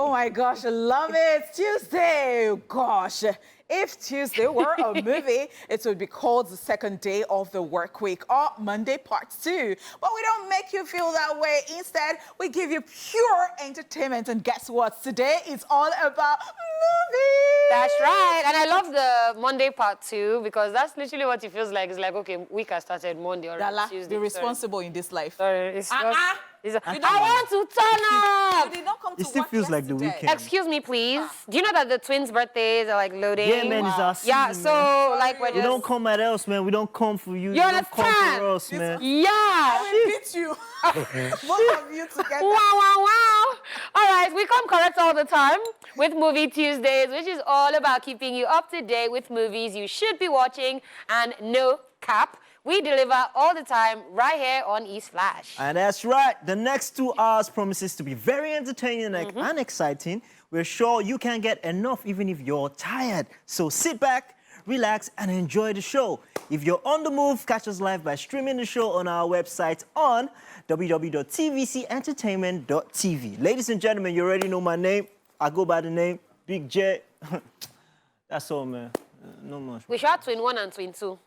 Oh my gosh, I love it. Tuesday. Gosh, if Tuesday were a movie, it would be called the second day of the work week or Monday Part 2. But we don't make you feel that way. Instead, we give you pure entertainment. And guess what? Today is all about movies. That's right. And I love the Monday Part 2 because that's literally what it feels like. It's like, okay, week has started Monday or Tuesday. Be responsible in this life. Sorry, it's just... I want to turn up! You did not come to It still work feels like the yesterday. weekend. Excuse me, please. Do you know that the twins' birthdays are like loading? Yeah, man, it's our season, Yeah, so like we're We don't come at us, man. We don't come for you. You don't come understand? for us, man. Yeah! I will beat you. Both of you together. Wow, wow, wow. All right, we come correct all the time with Movie Tuesdays, which is all about keeping you up to date with movies you should be watching and no cap. We deliver all the time right here on ESplash. And that's right. The next 2 hours promises to be very entertaining and exciting. We're sure you can't get enough even if you're tired. So sit back, relax, and enjoy the show. If you're on the move, catch us live by streaming the show on our website on www.tvcentertainment.tv. Ladies and gentlemen, you already know my name. I go by the name Big J. That's all, man. No much. We should have Twin 1 and Twin 2.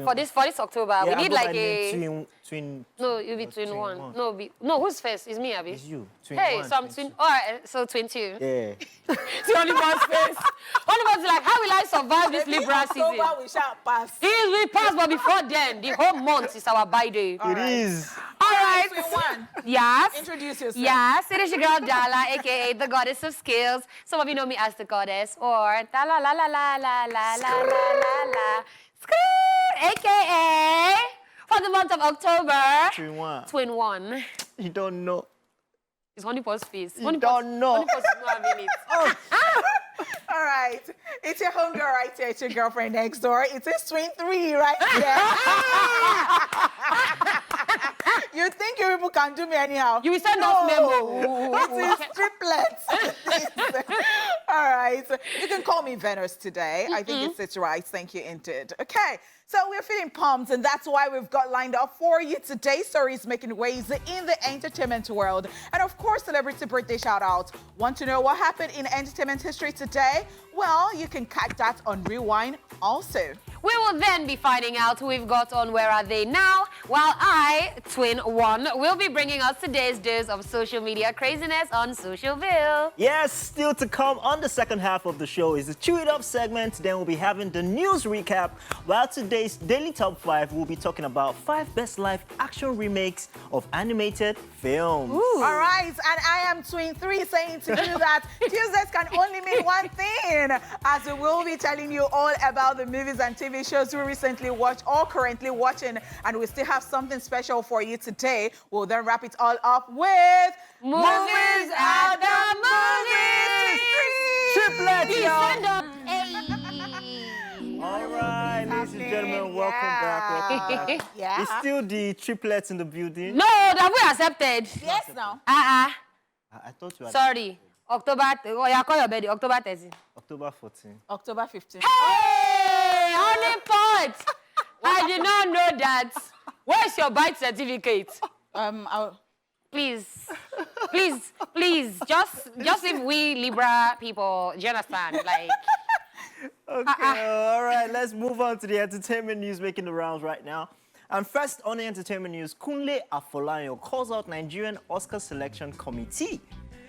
For this October, Yeah, we need like a... Twin... No, you'll be Twin 1. No, who's first? It's me, Abby. It's you. Twin Hey, 1, so I'm Twin... All right, so Twin 2. Yeah. The only one's first. Only one's like, how will I survive this Maybe Libra season? October we shall pass. We pass, but before then, the whole month is our by day. It is. All right. Twin 1. Yes. Introduce yourself. Yes, it is your girl Dala, a.k.a. the goddess of skills. Some of you know me as the goddess, or Dala la la la la la la la la la. A.k.a. for the month of October. Twin 1. Twin 1. You don't know. It's Honeypot's face. You don't know. Honeypot's not having it. All right. It's your homegirl right here. It's your girlfriend next door. It's a Twin 3 right here. You think you people can do me anyhow? You will send us memo. It is triplets. All right. You can call me Venus today. I think it sits right. Thank you, indeed. Okay. So we're feeling pumped, and that's why we've got lined up for you today stories making waves in the entertainment world. And of course, celebrity birthday shout-outs. Want to know what happened in entertainment history today? Well, you can catch that on Rewind also. We will then be finding out who we've got on Where Are They Now, while I, Twin 1, will be bringing us today's dose of social media craziness on Socialville. Yes, still to come on the second half of the show is the Chew It Up segment. Then we'll be having the news recap, while today's Daily Top 5 will be talking about 5 best live action remakes of animated films. All right, and I am Twin 3 saying to you that Tuesdays can only mean one thing, as we will be telling you all about the movies and TV shows we recently watched or currently watching, and we still have something special for you today. We'll then wrap it all up with Movies at the Movies! Triplets, y'all! Hey. All right, ladies and gentlemen, welcome back. Yeah. It's still the triplets in the building. No, that we accepted. Yes, now. I thought you had Sorry. October, oh yeah, call your birthday, October 13. October 14. October 15. Hey, Honeypot! I did not know that. Where's your birth certificate? Please, just leave we Libra people. Do you understand? Like. Okay, all right, let's move on to the entertainment news making the rounds right now. And first on the entertainment news, Kunle Afolayan calls out Nigerian Oscar Selection Committee.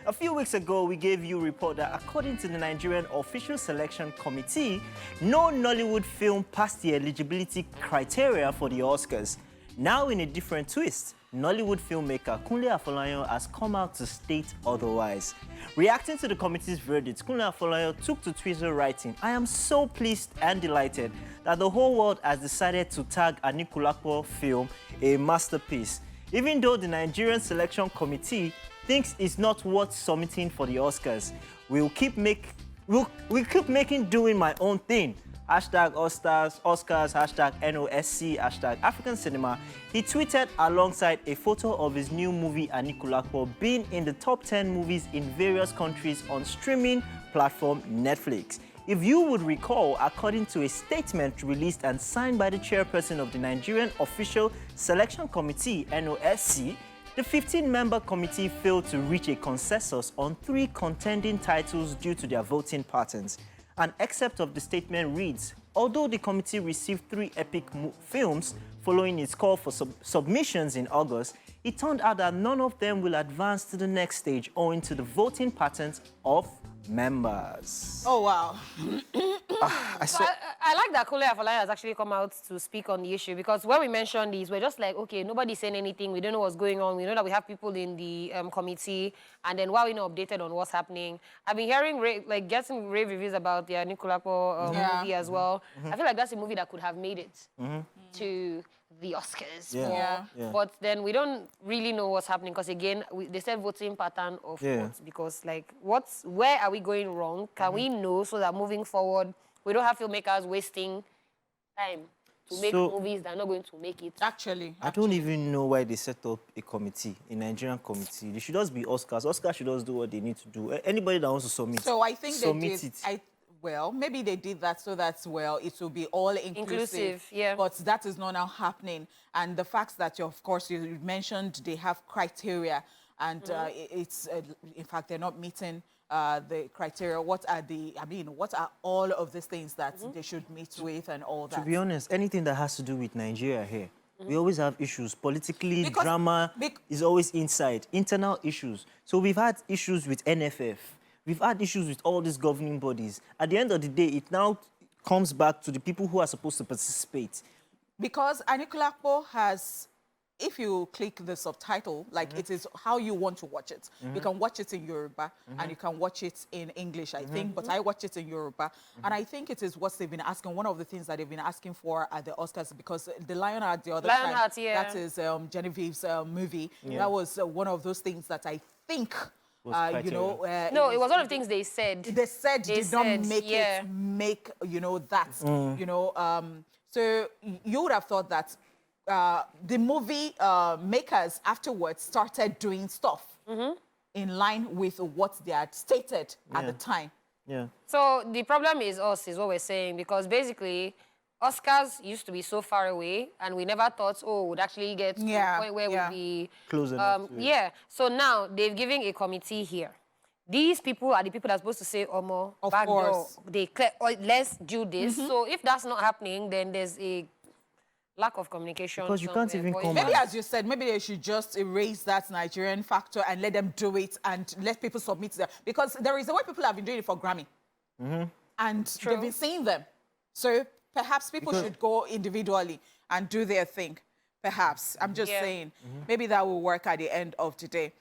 A few weeks ago, we gave you a report that according to the Nigerian Official Selection Committee, no Nollywood film passed the eligibility criteria for the Oscars. Now, in a different twist, Nollywood filmmaker Kunle Afolayan has come out to state otherwise. Reacting to the committee's verdict, Kunle Afolayan took to Twitter writing, "I am so pleased and delighted that the whole world has decided to tag Anikulapo film a masterpiece. Even though the Nigerian Selection Committee thinks it's not worth submitting for the Oscars, we'll keep making doing my own thing. Hashtag Oscars, hashtag NOSC, hashtag African Cinema." He tweeted alongside a photo of his new movie Anikulapo being in the top 10 movies in various countries on streaming platform Netflix. If you would recall, according to a statement released and signed by the chairperson of the Nigerian Official Selection Committee, NOSC, The 15-member committee failed to reach a consensus on 3 contending titles due to their voting patterns. An excerpt of the statement reads, although the committee received 3 epic films following its call for submissions in August, it turned out that none of them will advance to the next stage owing to the voting patterns of members. Oh, wow. I like that Kunle Afolayan has actually come out to speak on the issue, because when we mentioned these, we're just like, okay, nobody's saying anything. We don't know what's going on. We know that we have people in the committee, and then why we're not updated on what's happening. I've been hearing getting rave reviews about the Anikulapo movie as well. I feel like that's a movie that could have made it to the Oscars. But then we don't really know what's happening, because again, they said voting pattern of votes, because like, where are we going wrong? Can we know, so that moving forward, we don't have filmmakers wasting time to make movies that are not going to make it. Actually. I don't even know why they set up a committee, a Nigerian committee. They should just be Oscars. Oscars should just do what they need to do. Anybody that wants to submit, so I think submit they did, it. Well, maybe they did that so that, well, it will be all inclusive. Yeah. But that is not now happening. And the fact that, of course, you mentioned they have criteria, and it's, in fact, they're not meeting the criteria. What are all of these things that they should meet with and all that? To be honest, anything that has to do with Nigeria here, we always have issues. Politically, drama is always inside, internal issues. So we've had issues with NFF. We've had issues with all these governing bodies. At the end of the day, it now comes back to the people who are supposed to participate. Because Anikulapo has, if you click the subtitle, like it is how you want to watch it. You can watch it in Yoruba and you can watch it in English, I think, but I watch it in Yoruba. And I think it is what they've been asking, one of the things that they've been asking for at the Oscars, because the Lionheart the other time, that is Genevieve's movie, that was one of those things that I think, you know... no, it was one of the things they said. They said did not make it make, you know, that, you know. So you would have thought that the movie makers afterwards started doing stuff in line with what they had stated at the time. Yeah. So the problem is us, is what we're saying, because basically Oscars used to be so far away, and we never thought, oh, would actually get to a point where we'd be close enough. So now they've given a committee here. These people are the people that are supposed to say, Omo, of back course. door, they clear, let's do this. So if that's not happening, then there's a lack of communication. Because you can't even come maybe, as you said, maybe they should just erase that Nigerian factor and let them do it and let people submit them. Because there is a way people have been doing it for Grammy. And they've been seeing them. So perhaps people should go individually and do their thing. Perhaps. I'm just saying. Maybe that will work at the end of the day.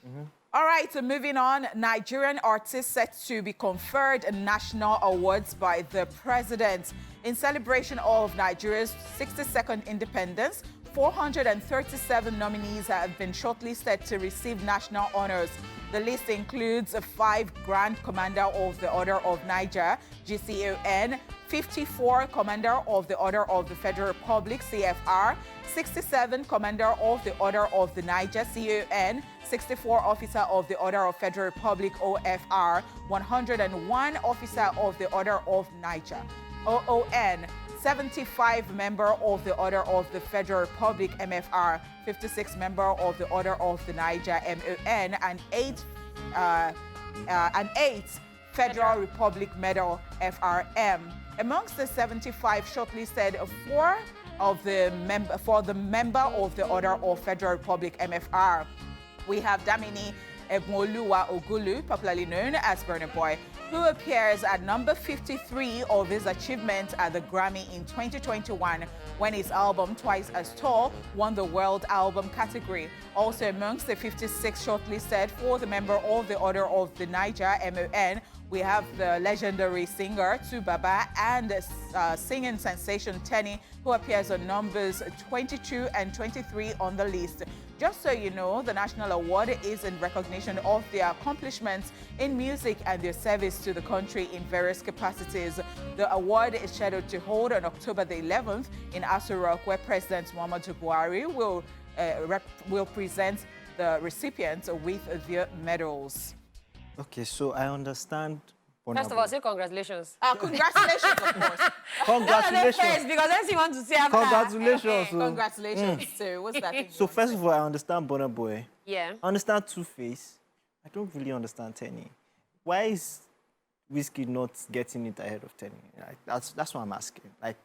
All right, so moving on. Nigerian artists set to be conferred national awards by the president. In celebration of Nigeria's 62nd independence, 437 nominees have been shortlisted to receive national honors. The list includes 5 Grand Commander of the Order of Niger, GCON, 54 Commander of the Order of the Federal Republic, CFR, 67 Commander of the Order of the Niger, CON, 64 Officer of the Order of Federal Republic, OFR, 101 Officer of the Order of Niger, OON, 75 Member of the Order of the Federal Republic, MFR, 56 Member of the Order of the Niger, MON, and 8 Federal Republic Medal, FRM. Amongst the 75 shortlisted, 4 of the member of the Order of Federal Republic, MFR. We have Damini Ebmoluwa Ogulu, popularly known as Burna Boy, who appears at number 53 of his achievement at the Grammy in 2021, when his album Twice as Tall won the World Album category. Also amongst the 56 shortlisted for the member of the Order of the Niger, MON, we have the legendary singer Tubaba and singing sensation Tenny, who appears on numbers 22 and 23 on the list. Just so you know, the National Award is in recognition of their accomplishments in music and their service to the country in various capacities. The award is scheduled to hold on October the 11th in Aso Rock, where President Muhammadu Buhari will present the recipients with their medals. Okay, so I understand. First of all, say congratulations. Congratulations, of course. Congratulations. First, because that's you want to say after. Congratulations. Congratulations. So what's that thing? So first of all, I understand Burna Boy. Yeah. I understand Two-Face. I don't really understand Tenny. Why is Whiskey not getting it ahead of Tenny? Like, that's what I'm asking. Like,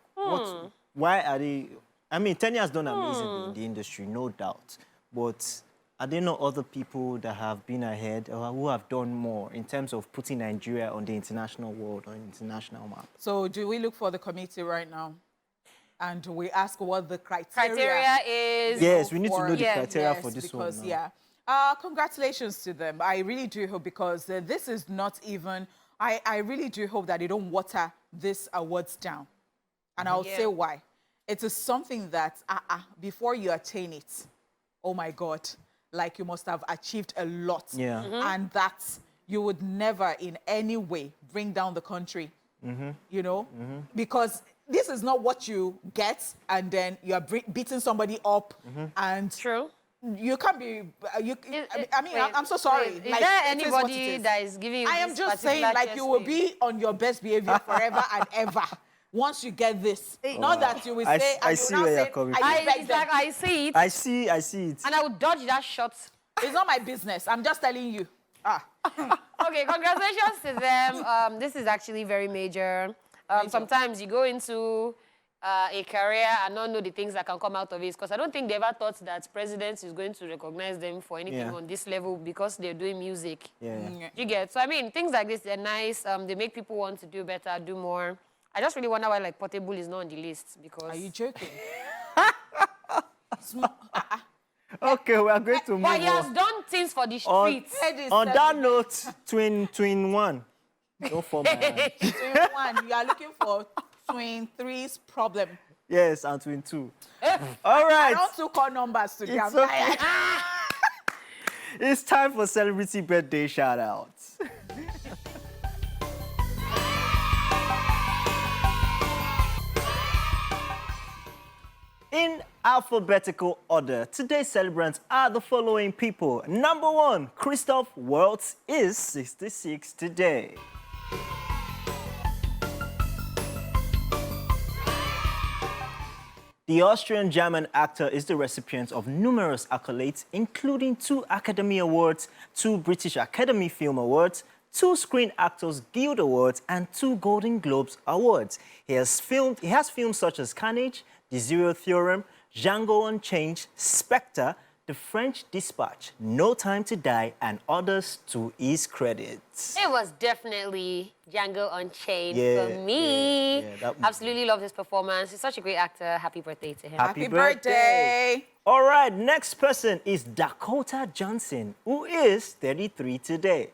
why are they... I mean, Tenny has done amazing in the industry, no doubt. But are there not other people that have been ahead or who have done more in terms of putting Nigeria on the international world, on the international map? So do we look for the committee right now? And we ask what the criteria is. Yes, we need to know the Yeah, criteria for this because, one. Now. congratulations to them. I really do hope, because this is not even... I really do hope that they don't water this awards down. And I'll say why. It is something that, before you attain it, oh my God, like you must have achieved a lot. Yeah. And that you would never in any way bring down the country, you know? Because this is not what you get and then you're beating somebody up and... True. You can't be... I'm so sorry. Is there anybody that is giving you I am this just saying, like, you will be on your best behavior forever and ever once you get this. Not that you will say... I see where you're coming from. It's like I see it. I see it. And I will dodge that shot. It's not my business. I'm just telling you. Okay, congratulations to them. This is actually very major. Sometimes you go into a career and not know the things that can come out of it, because I don't think they ever thought that president is going to recognize them for anything on this level because they're doing music. You get? So, I mean, things like this, they're nice. They make people want to do better, do more. I just really wonder why, like, Portable is not on the list, because... Are you joking? Okay, we are going to move on. But he has done things for the streets. On that note, twin one. Don't fall my hand. Twin one, you are looking for twin three's problem. Yes, and twin two. All right. I don't to call numbers today. It's okay. It's time for celebrity birthday shout-outs. In alphabetical order, today's celebrants are the following people. Number 1, Christoph Waltz is 66 today. The Austrian-German actor is the recipient of numerous accolades, including 2 Academy Awards, 2 British Academy Film Awards, 2 Screen Actors Guild Awards, and 2 Golden Globes Awards. He has films such as Carnage, The Zero Theorem, Django Unchained, Spectre, The French Dispatch, No Time to Die, and others to his credit. It was definitely Django Unchained for me. Absolutely love his performance. He's such a great actor. Happy birthday to him. Happy birthday. All right, next person is Dakota Johnson, who is 33 today.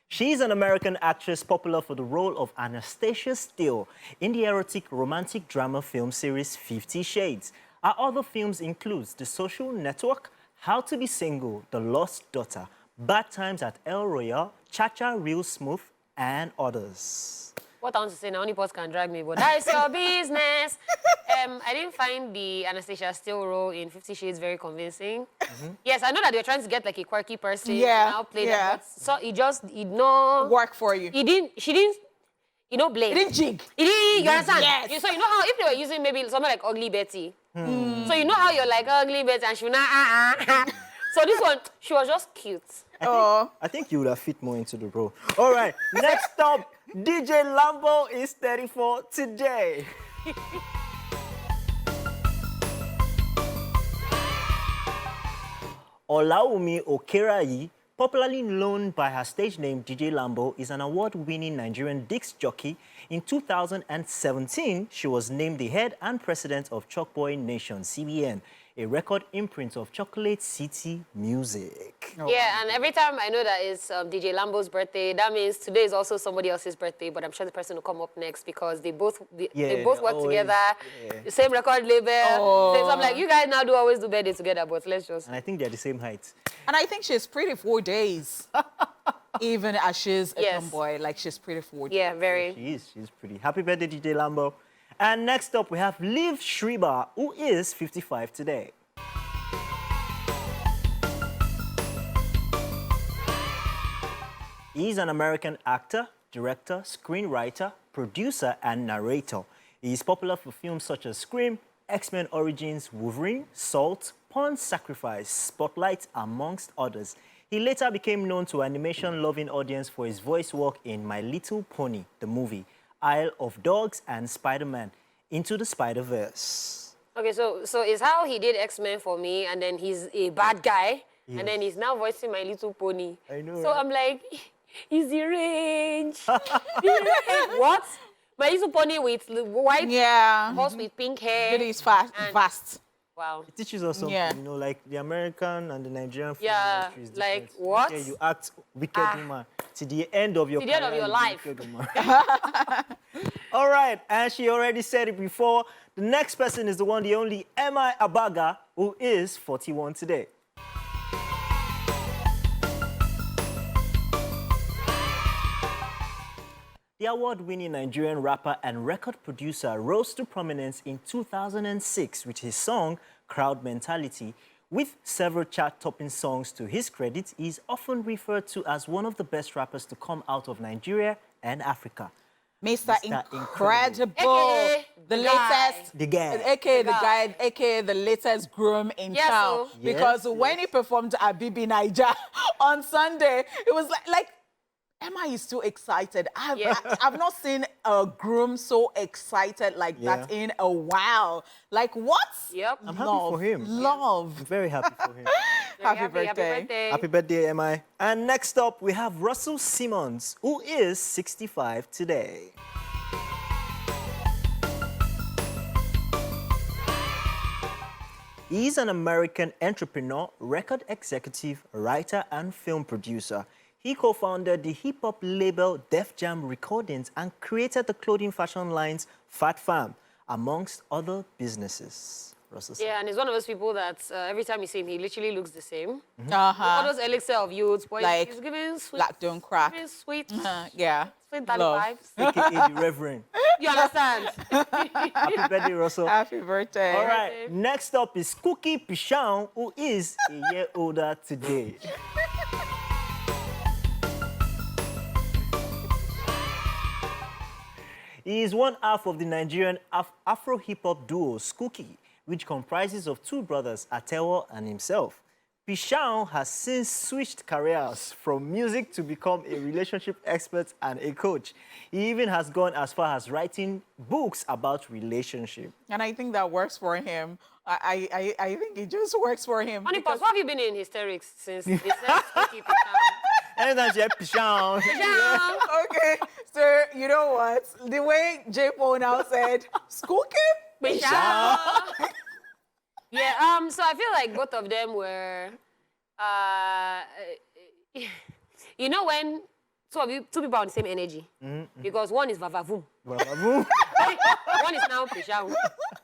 She's an American actress popular for the role of Anastasia Steele in the erotic romantic drama film series 50 Shades. Her other films include The Social Network, How to Be Single, The Lost Daughter, Bad Times at El Royale, Cha-Cha Real Smooth, and others. What I want to say, now only boss can drag me, but that's your business. I didn't find the Anastasia Steele role in 50 Shades very convincing. Yes, I know that they were trying to get like a quirky person. Now play that, but so it no work for you. She didn't, blame. It didn't jig. It didn't, you understand? Yes. So you know how if they were using maybe someone like Ugly Betty. So you know how you're like Ugly Betty and she will not So this one, she was just cute. I think you would have fit more into the role. All right, next up, DJ Lambo is 34 today. Olawumi Okerayi, popularly known by her stage name DJ Lambo, is an award-winning Nigerian disc jockey. In 2017, she was named the head and president of Chalkboy Nation, CBN, a record imprint of Chocolate City music. Yeah, and every time I know that it's DJ Lambo's birthday, that means today is also somebody else's birthday, but I'm sure the person will come up next because they both work together, the same record label. So I'm like, you guys now always do birthday together, but let's just... And I think they're the same height. And I think she's pretty 4 days. Even as she's a tomboy, like she's pretty 4 days. Yeah, very. She's pretty. Happy birthday, DJ Lambo. And next up, we have Liv Schreiber, who is 55 today. He's an American actor, director, screenwriter, producer, and narrator. He is popular for films such as Scream, X-Men Origins, Wolverine, Salt, Pawn Sacrifice, Spotlight, amongst others. He later became known to an animation-loving audience for his voice work in My Little Pony, the movie, Isle of Dogs, and Spider-Man, Into the Spider-Verse. Okay, so it's how he did X-Men for me, and then he's a bad guy, Yes. and then he's now voicing My Little Pony. I know, So right? I'm like, he's the range. What? My Little Pony with white horse with pink hair. It is fast, And- vast. Wow. It teaches us something, Yeah. you know, like the American and the Nigerian film Yeah, industry is like, different. what? Here you act wicked woman to the end of your To the end of career, your you be life. wicked woman. All right, and she already said it before. The next person is the one, the only M.I. Abaga, who is 41 today. The award-winning Nigerian rapper and record producer rose to prominence in 2006 with his song Crowd Mentality. With several chart-topping songs to his credit, he is often referred to as one of the best rappers to come out of Nigeria and Africa. Mr. Incredible. Incredible. AKA The the guy. latest. The guy. AKA the guy. guy, AKA the latest groom in Yes, town. so- Because Yes, when he performed at BB Niger on Sunday, it was like Emma is too excited. I've not seen a groom so excited like that Yeah. in a while. Like what? Yep. I'm happy for him. Love. I'm very happy for him. Very Happy birthday. Happy birthday, M.I. And next up, we have Russell Simmons, who is 65 today. He's an American entrepreneur, record executive, writer, and film producer. He co-founded the hip-hop label Def Jam Recordings and created the clothing fashion lines Fat Fam, amongst other businesses. Russell Simmons. Yeah, and he's one of those people that every time you see him, he literally looks the same. All Uh-huh. those elixir of youth, boy, Like, he's giving sweet, black don't crack. giving sweet, Yeah. sweet daddy Love. vibes. AKA the Reverend. You understand? Happy birthday, Russell. Happy birthday. All right, next up is Cookie Pichon, who is a year older today. He is one half of the Nigerian Afro hip-hop duo Skookie, which comprises of two brothers, Atewo and himself. Pichon has since switched careers from music to become a relationship expert and a coach. He even has gone as far as writing books about relationships. And I think that works for him. I think it just works for him. Honey, because- Pops, what have you been in hysterics since they said Skookie Pichon? Anytime you hear Pichon, Pichon! Okay, so you know what? The way J. Paul now said, Skookie? Pichon! Yeah, so I feel like both of them were, you know when two people are on the same energy? Because one is Vavavoom. One is now Pichon.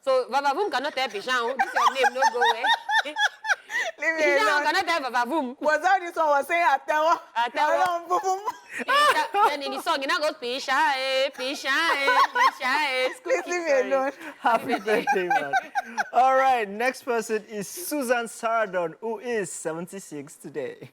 So Vavavoom cannot tell Pichon, this is your name, no go away. Leave me Pichon alone. cannot tell Vavavoom. Was that this one was saying Atewa? Atewa. Boom, boom. Then in the song, you now go Pichon, Pichon. Please leave me alone. happy birthday, man. All right, next person is Susan Sarandon, who is 76 today.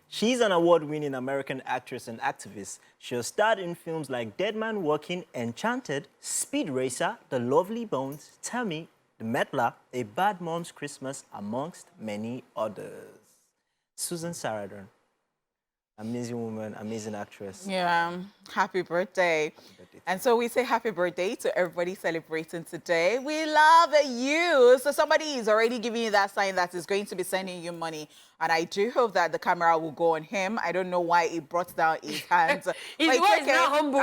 She's an award-winning American actress and activist. She has starred in films like Dead Man Walking, Enchanted, Speed Racer, The Lovely Bones, Tammy, The Meddler, A Bad Mom's Christmas, amongst many others. Susan Sarandon, amazing woman, amazing actress. Yeah, happy birthday. And so we say happy birthday to everybody celebrating today. We love you. So somebody is already giving you that sign that is going to be sending you money. And I do hope that the camera will go on him. I don't know why he brought down his hands. He's But it's always not humble.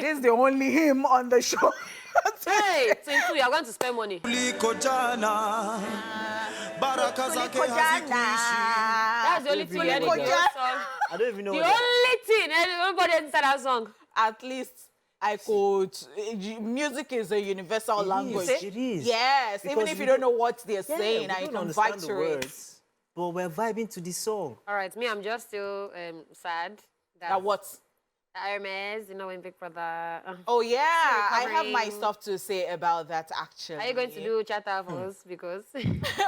this is the only him on the show. Hey, so in 2 you are going to spend money. That's the only thing you heard in the whole song. I don't even know The what that- only thing, everybody inside that song. At least I could. Music is a universal language. It is. Yes, even Because if we you don't know don't- what they're saying, we and you don't can understand vibe the to it. words, but we're vibing to the song. All right, me, I'm just still sad That what? Hermes, you know, in Big Brother. Oh yeah, I have my recovering. stuff to say about that actually. Are you going to do chatter for us? Because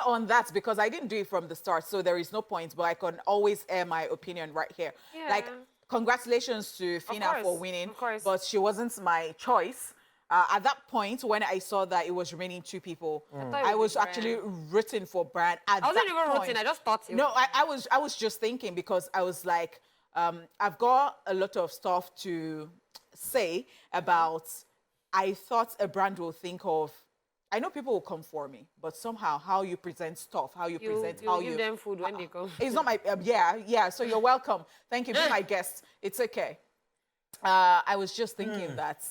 on that because I didn't do it from the start, so there is no point, but I can always air my opinion right here. Yeah. Like, congratulations to Fina for course, winning, of course. but she wasn't my choice. At that point, when I saw that it was remaining two people, thought it I was was actually rooting for Brian. At I wasn't that even point. rooting, I just thought it. No, I was just thinking because I was like, I've got a lot of stuff to say about. I thought a brand will think of. I know people will come for me, but somehow how you present stuff, how you present, you how give you them food when they come. It's not my yeah. So you're welcome. Thank you, be my guest. It's okay. I was just thinking that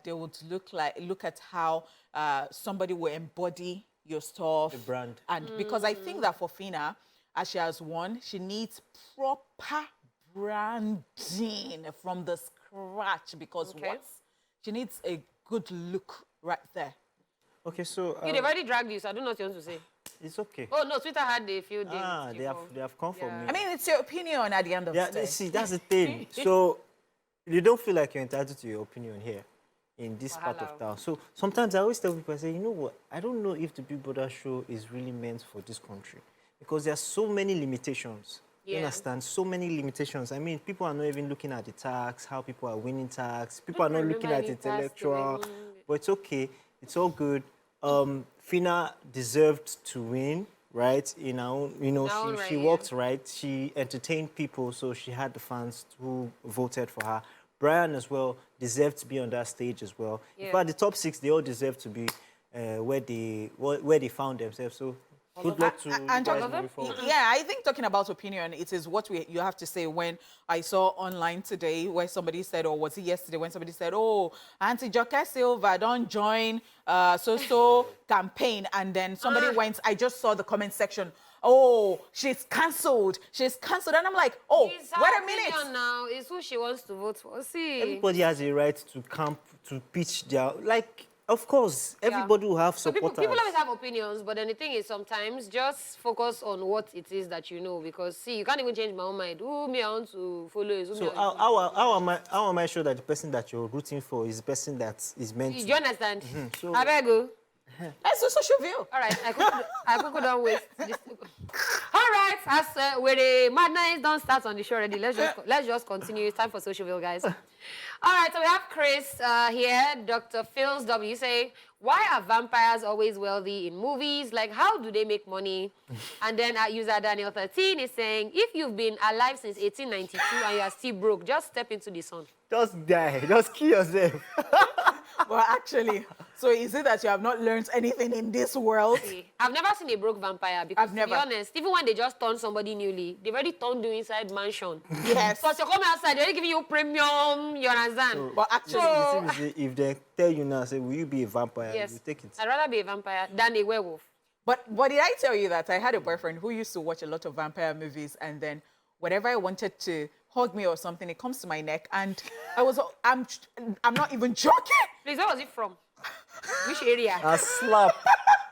they would look at how somebody will embody your stuff, The brand. and because I think that for Fina, as she has won, she needs proper branding from the scratch because Okay. she needs a good look right there. Okay, so They've already dragged you, so I don't know what you want to say. it's okay. Oh, no, Twitter had a few days. They have come for Yeah. me. I mean, it's your opinion at the end of the day. See, that's the thing. So you don't feel like you're entitled to your opinion here in this part Wahala. of town. So sometimes I always tell people, I say, you know what? I don't know if the Big Brother show is really meant for this country because there are so many limitations. You Yeah. understand? So many limitations. I mean, people are not even looking at the tax, how people are winning tax. People are not remember looking at any tax they intellectual. were- But it's okay. It's all good. Fina deserved to win, right? In her own, you know, In her own she right, worked right. She entertained people, so she had the fans who voted for her. Brian as well deserved to be on that stage as well. Yeah. In fact, the top 6, they all deserve to be where they found themselves. So good luck to you And guys talk- moving forward. yeah, I think talking about opinion, it is what you have to say. When I saw online today where somebody said, or was it yesterday when somebody said, oh, Auntie Joker Silva, don't join so campaign. And then somebody went, I just saw the comment section, oh, she's cancelled. She's cancelled. And I'm like, oh, It's her wait a opinion minute. now. It's who she wants to vote for. See. Everybody has a right to camp, to pitch their, like, of course, everybody will have So supporters. people always have opinions, but then the thing is sometimes just focus on what it is that you know because, see, you can't even change my own mind. Who me I want to follow is who So me I want to how am I sure that the person that you're rooting for is the person that is meant Do to? you understand? So- I beg you. That's the social view. All right, I could don't waste this. All right, as where the madness don't start on the show already, let's just continue. It's time for social bill, guys. All right, so we have Chris here, Dr. Phil's W saying, why are vampires always wealthy in movies? Like, how do they make money? And then user Daniel 13 is saying, if you've been alive since 1892 and you are still broke, just step into the sun. Just die. Just kill yourself. Well, actually, so is it that you have not learned anything in this world? I've never seen a broke vampire because, I've never. to be honest, even when they just turn somebody newly, they've already turned you inside mansion. Yes. Because you're coming outside, they're already giving you premium, you understand? But actually, So- The thing is, if they tell you now, say, will you be a vampire? Yes, You take it. I'd rather be a vampire than a werewolf. But did I tell you that I had a boyfriend who used to watch a lot of vampire movies, and then whenever I wanted to hug me or something, it comes to my neck, and I'm not even joking. Please, where was it from? Which area? A slap.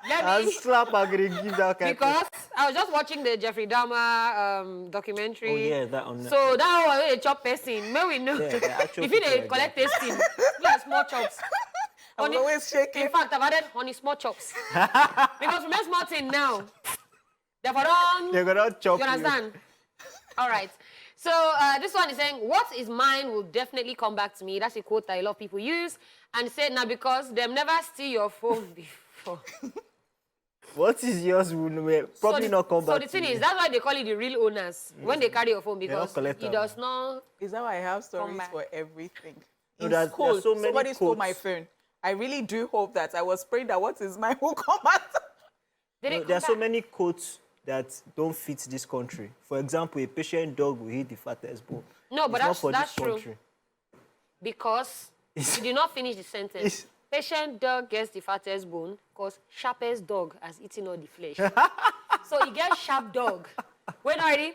Let A me, slap. I'm going to give that kind because I was just watching the Jeffrey Dahmer documentary. Oh, yeah, that on So that was a chop person. May we know. Yeah, the actual If you people dey like collect tasting, like small chops. I'm Honey- always shaking. In fact, I've added honey small chops. Because we make small thing now. Therefore, They're going to chop you understand? All right. So this one is saying, what is mine will definitely come back to me. That's a quote that a lot of people use. And say, now because them never steal your phone before. What is yours will probably not come back. So the thing is, that's why they call it the real owners when they carry your phone, not because collect it them. does not. Is that why I have stories back. for everything? No, In there are school, so many somebody stole quotes. my phone. I really do hope that I was praying that what is mine will come out. Did it No, come there are so back? many quotes that don't fit this country. For example, a patient dog will hit the fattest bone. No, but It's not for that's this true. country. Because you did not finish the sentence. It's- Patient dog gets the fattest bone because sharpest dog has eaten all the flesh. So he gets sharp dog. When already,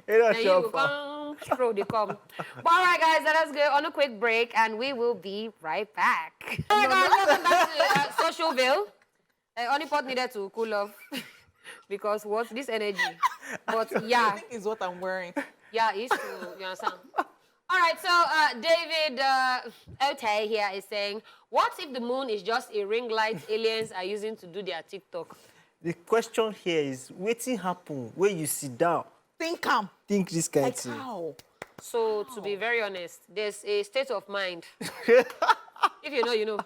Hey, that's then your you fault. come, scroll, they come. But all right, guys, let us go on a quick break and we will be right back. All right, guys, welcome back to Socialville. Honeypot needed to cool off because what's this energy? But I yeah, think it's what I'm wearing. yeah, it's true. You understand? All right, so David Ote here is saying, what if the moon is just a ring light aliens are using to do their TikTok? The question here is, waiting happen when you sit down. Think Think this kind of like thing. how? So, to be very honest, there's a state of mind. If you know, you know.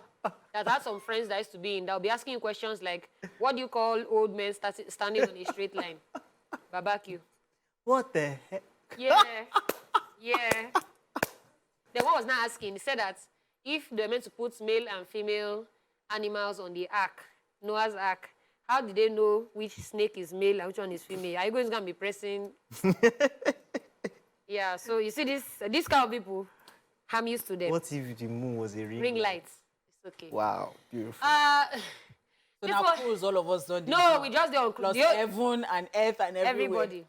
That I had some friends that used to be in, they'll be asking you questions like, what do you call old men standing on a straight line? Barbecue. What the heck? Yeah. Yeah. Then what was not asking? He said that if they're meant to put male and female animals on the ark, Noah's ark, how did they know which snake is male and which one is female? Are you going to be pressing? Yeah, so you see this kind of people, I'm used to them. What if the moon was a Ring lights. It's okay. Wow, beautiful. So now cruise, all of us don't. No, we just don't. Plus heaven and earth and everywhere. Everybody.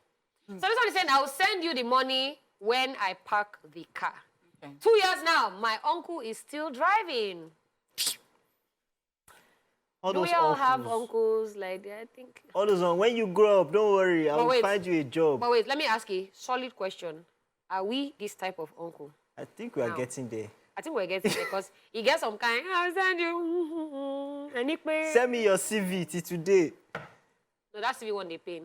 So this one is saying, I'll send you the money when I park the car. Okay. 2 years now, my uncle is still driving. Do we all have uncles like that? I think. All those on, when you grow up, don't worry, I'll find you a job. But wait, let me ask you, solid question. Are we this type of uncle? I think we are getting there. I think we're getting there because you get some kind, I'll send you. Send me your CV till today. No, that's the one they pay.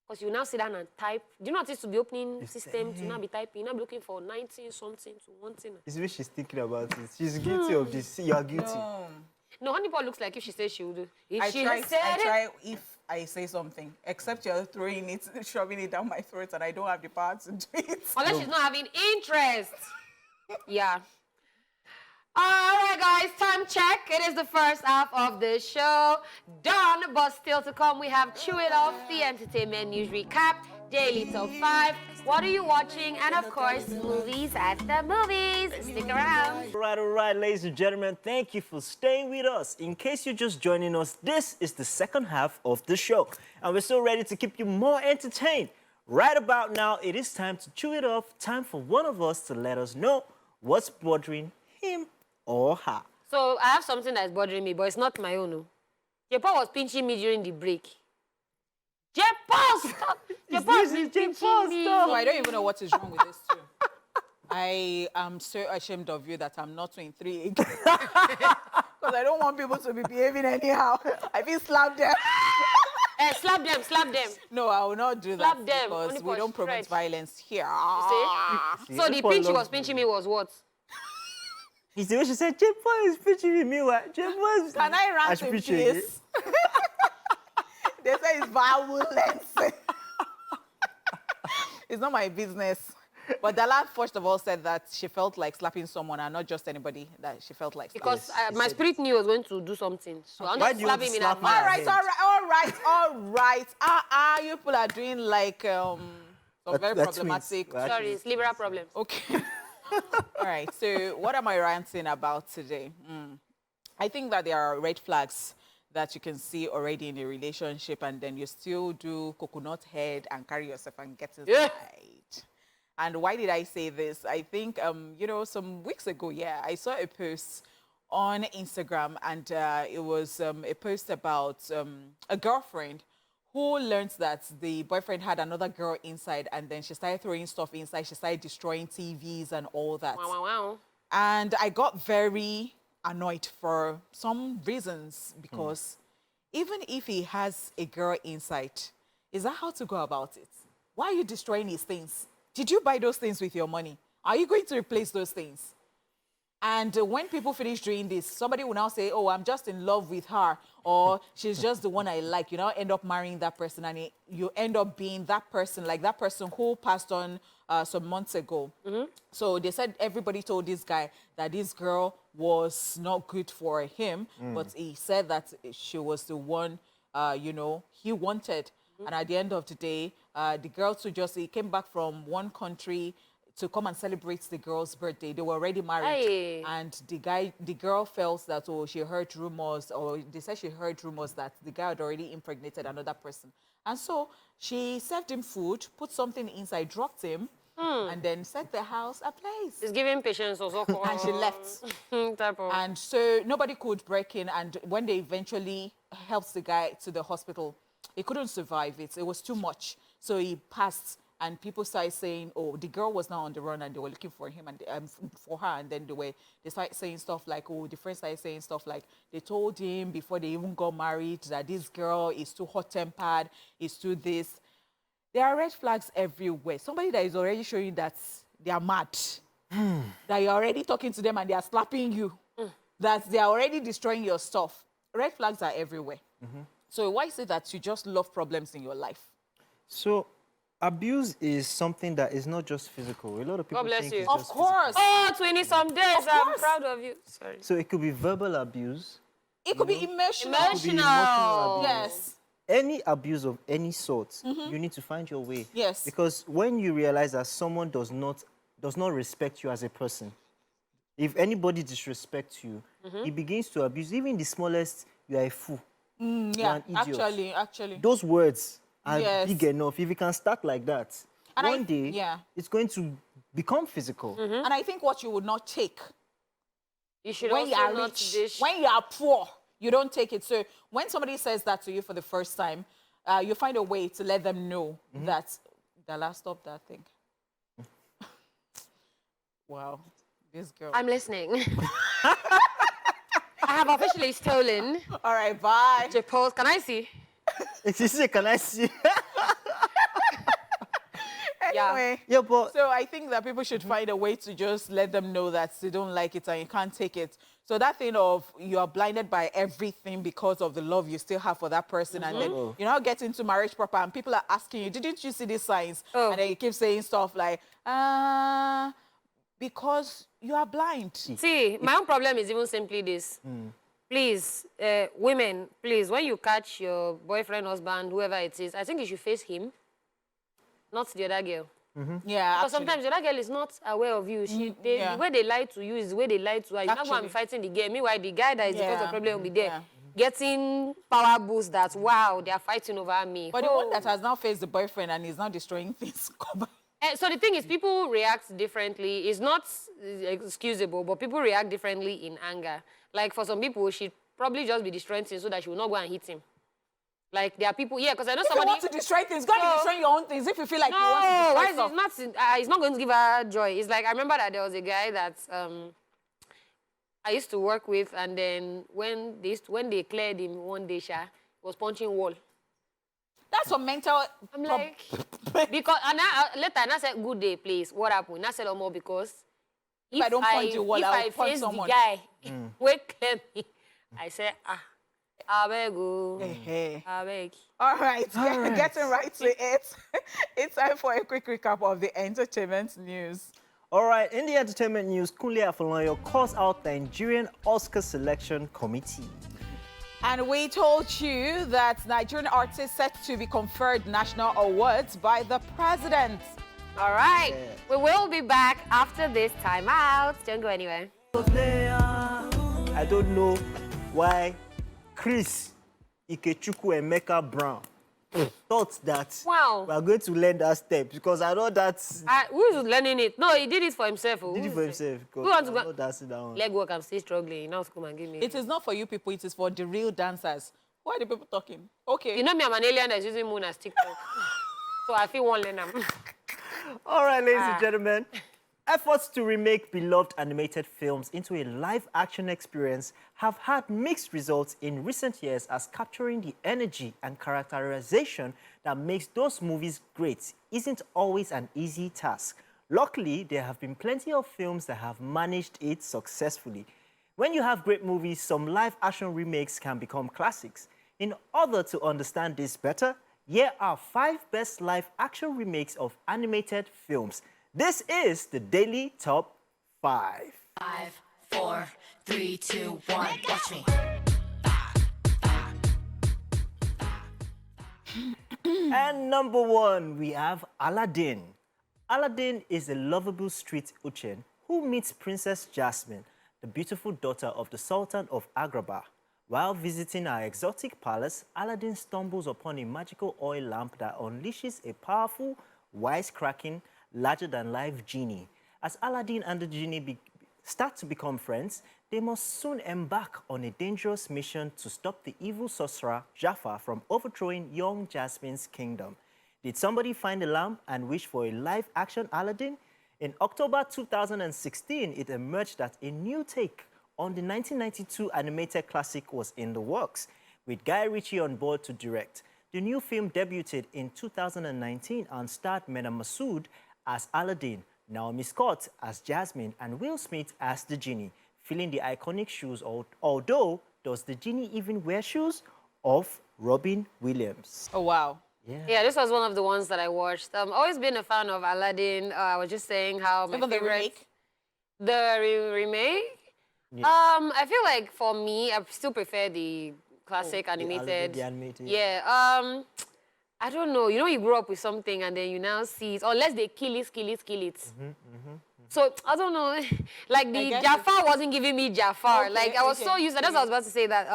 Because you now sit down and type. Do you know what it is to be opening system to now be typing? You now be looking for 19 something to 1 thing. It's the way she's thinking about it. She's guilty of this. You are guilty. No, Honeypot looks like if she says she would do. I try if I say something, except you're throwing it, shoving it down my throat, and I don't have the power to do it. Unless she's not having interest. Yeah. All right, guys, time check. It is the first half of the show. Done, but still to come, we have Chew It Off, the entertainment news recap, Daily Top 5, what are you watching, and of course, movies at the movies. Stick around. All right, ladies and gentlemen, thank you for staying with us. In case you're just joining us, this is the second half of the show, and we're so ready to keep you more entertained. Right about now, it is time to chew it off, time for one of us to let us know what's bothering him or her. So I have something that's bothering me, but it's not my own. J-Paul was pinching me during the break. J-Paul, stop! J-Paul is pinching me. So I don't even know what is wrong with this too. I am so ashamed of you that I'm not 23 again. Because I don't want people to be behaving anyhow. I feel slap them. Slap them, slap them. No, I will not do slap that them. because we don't promote violence here. You see? So the pinch he was pinching me was what? You see what she said? J-Paul is pinching me. What? J-Paul is... Can I rant in peace? They say it's violence. It's not my business. But Dala first of all said that she felt like slapping someone and not just anybody, that she felt like slapping. Because my spirit knew I was going to do something. So I'm just slapping him in advance. All right. You people are doing like some very problematic. Sorry, it's liberal problems. Okay. All right. So what am I ranting about today? I think that there are red flags that you can see already in a relationship, and then you still do coconut head and carry yourself and get inside. Yeah. And why did I say this? I think, some weeks ago, I saw a post on Instagram, and it was a post about a girlfriend who learned that the boyfriend had another girl inside, and then she started throwing stuff inside. She started destroying TVs and all that. Wow, wow, wow. And I got very annoyed for some reasons, because even if he has a girl inside, is that how to go about it? Why are you destroying his things? Did you buy those things with your money? Are you going to replace those things? And when people finish doing this, somebody will now say, oh, I'm just in love with her, or she's just the one I like. You now end up marrying that person, and you end up being that person, like that person who passed on some months ago. So they said everybody told this guy that this girl was not good for him, but he said that she was the one, he wanted. And at the end of the day, the girl he came back from one country to come and celebrate the girl's birthday. They were already married. Hey. And the girl felt that, she heard rumors, or they said she heard rumors that the guy had already impregnated another person. And so she served him food, put something inside, dropped him, and then set the house ablaze. It's giving patience also. And she left. And so nobody could break in. And when they eventually helped the guy to the hospital, he couldn't survive it. It was too much. So he passed and people started saying, oh, the girl was now on the run and they were looking for him and for her, and then they started saying stuff like, oh, the friends started saying stuff like they told him before they even got married that this girl is too hot-tempered, is too this. There are red flags everywhere. Somebody that is already showing that they are mad, that you're already talking to them and they are slapping you, that they are already destroying your stuff. Red flags are everywhere. So why is it that you just love problems in your life? So, abuse is something that is not just physical. A lot of people God bless think you. it's Of just course. Oh, 20-some days. Of I'm course. proud of you. Sorry. physical. So it could be verbal abuse. It could be emotional. Emotional. Yes. Any abuse of any sort, you need to find your way. Yes. Because when you realize that someone does not respect you as a person, if anybody disrespects you, he begins to abuse. Even the smallest, you are a fool. You are Yeah, an idiot. actually. Those words are Yes. big enough. If you can start like that, And one day, it's going to become physical. And I think what you would not take You should when also you are not rich, dish. when you are poor, you don't take it. So when somebody says that to you for the first time, you find a way to let them know that the last stop that thing. Wow, this girl. I'm listening. I have officially stolen All right, bye. the post. Can I see? Can I see? Anyway, Yeah, but so I think that people should find a way to just let them know that they don't like it and you can't take it. So that thing of you are blinded by everything because of the love you still have for that person, and then you now get into marriage proper and people are asking you, didn't you see these signs? And then you keep saying stuff like, because you are blind. See, my own problem is even simply this. Please, women, please, when you catch your boyfriend, husband, whoever it is, I think you should face him, not the other girl. Yeah, Because sometimes the other girl is not aware of you. The way they lie to you is the way they lie to her. You're not going to be fighting the girl. Meanwhile, the guy that is the cause of problem will be there. Getting power boost that, wow, they are fighting over me. But the one that has now faced the boyfriend and is now destroying things. So the thing is, people react differently. It's not excusable, but people react differently in anger. Like for some people, she'd probably just be destroying things so that she will not go and hit him. Like there are people, because I know If somebody. you want to destroy things, go and destroy your own things. If you feel like you No, want to destroy why is stuff. it not? It's not going to give her joy. It's like I remember that there was a guy that I used to work with, and then when they cleared him one day, he was punching wall. That's some mental. I'm like, because and later I said, "Good day, please. What happened?" And I said, "Oh, because if I don't punch you wall, I'll punch face someone." the guy, wait, clear me. I said, I beg you. I beg. All right, getting right to it. It's time for a quick recap of the entertainment news. all right, in the entertainment news, Kunle Afolayan calls out the Nigerian Oscar Selection Committee. And we told you that Nigerian artists set to be conferred national awards by the president. All right, we will be back after this time out. Don't go anywhere. I don't know why Chris Ikechukwu and Emeka Brown thought that we are going to learn that step, because I know that's... Who is learning it? No, he did it for himself. He did it for himself. Who wants to I go? know that's it down. Leg work, I'm still struggling. Now come and give me. It is not for you people, it is for the real dancers. Who are the people talking? Okay. You know me, I'm an alien that's using moon as TikTok. So I feel one learner. All right, ladies and gentlemen. Efforts to remake beloved animated films into a live-action experience have had mixed results in recent years, as capturing the energy and characterization that makes those movies great isn't always an easy task. Luckily, there have been plenty of films that have managed it successfully. When you have great movies, some live-action remakes can become classics. In order to understand this better, here are 5 best live-action remakes of animated films. This is the Daily Top 5. 5, 4, 3, 2, 1. Watch me. And number 1, we have Aladdin. Aladdin is a lovable street urchin who meets Princess Jasmine, the beautiful daughter of the Sultan of Agrabah. While visiting her exotic palace, Aladdin stumbles upon a magical oil lamp that unleashes a powerful, wisecracking, larger-than-life genie. As Aladdin and the genie start to become friends, they must soon embark on a dangerous mission to stop the evil sorcerer Jafar from overthrowing young Jasmine's kingdom. Did somebody find a lamp and wish for a live-action Aladdin? In October 2016, it emerged that a new take on the 1992 animated classic was in the works, with Guy Ritchie on board to direct. The new film debuted in 2019 and starred Mena Massoud as Aladdin, Naomi Scott as Jasmine, and Will Smith as the genie, filling the iconic shoes, although does the genie even wear shoes? Of Robin Williams. Oh, wow. Yeah, this was one of the ones that I watched. Always been a fan of Aladdin. I was just saying how my Even the remake? The remake? Yeah. I feel like for me, I still prefer the classic animated. The animated. Yeah. I don't know. You know, you grew up with something and then you now see it. Unless they kill it. So, I don't know. Like, the Jafar wasn't giving me Jafar. Okay, like, I was so used to that's what I was about to say that,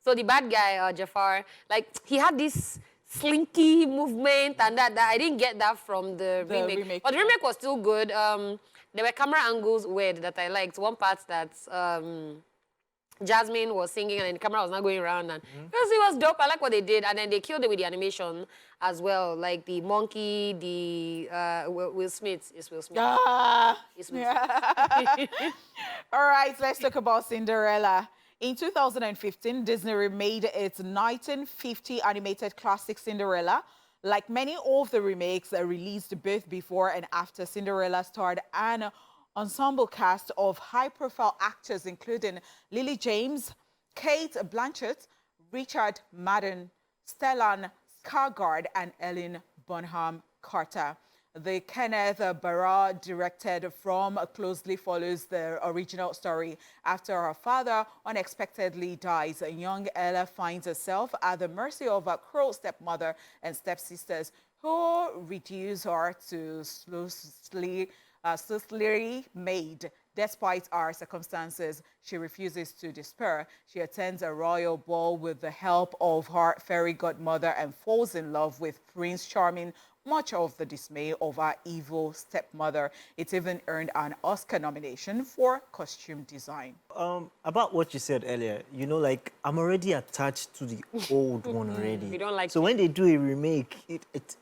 so the bad guy, Jafar, like, he had this slinky movement and that I didn't get that from the remake. But the remake was still good. There were camera angles weird that I liked. One part that Jasmine was singing and then the camera was not going around and it was dope. I like what they did. And then they killed it with the animation as well. Like the monkey, the Will Smith. It's Will Smith. It's Will Smith. All right, let's talk about Cinderella. In 2015, Disney remade its 1950 animated classic Cinderella. Like many of the remakes that released both before and after, Cinderella starred an ensemble cast of high-profile actors, including Lily James, Kate Blanchett, Richard Madden, Stellan Skarsgård, and Ellen Bonham Carter. The Kenneth Branagh directed film closely follows the original story. After her father unexpectedly dies, young Ella finds herself at the mercy of her cruel stepmother and stepsisters, who reduce her to slothly maid. Despite our circumstances, she refuses to despair. She attends a royal ball with the help of her fairy godmother and falls in love with Prince Charming, much of the dismay of her evil stepmother. It even earned an Oscar nomination for costume design. About what you said earlier, you know, like, I'm already attached to the old one already. You don't like so when they do a remake,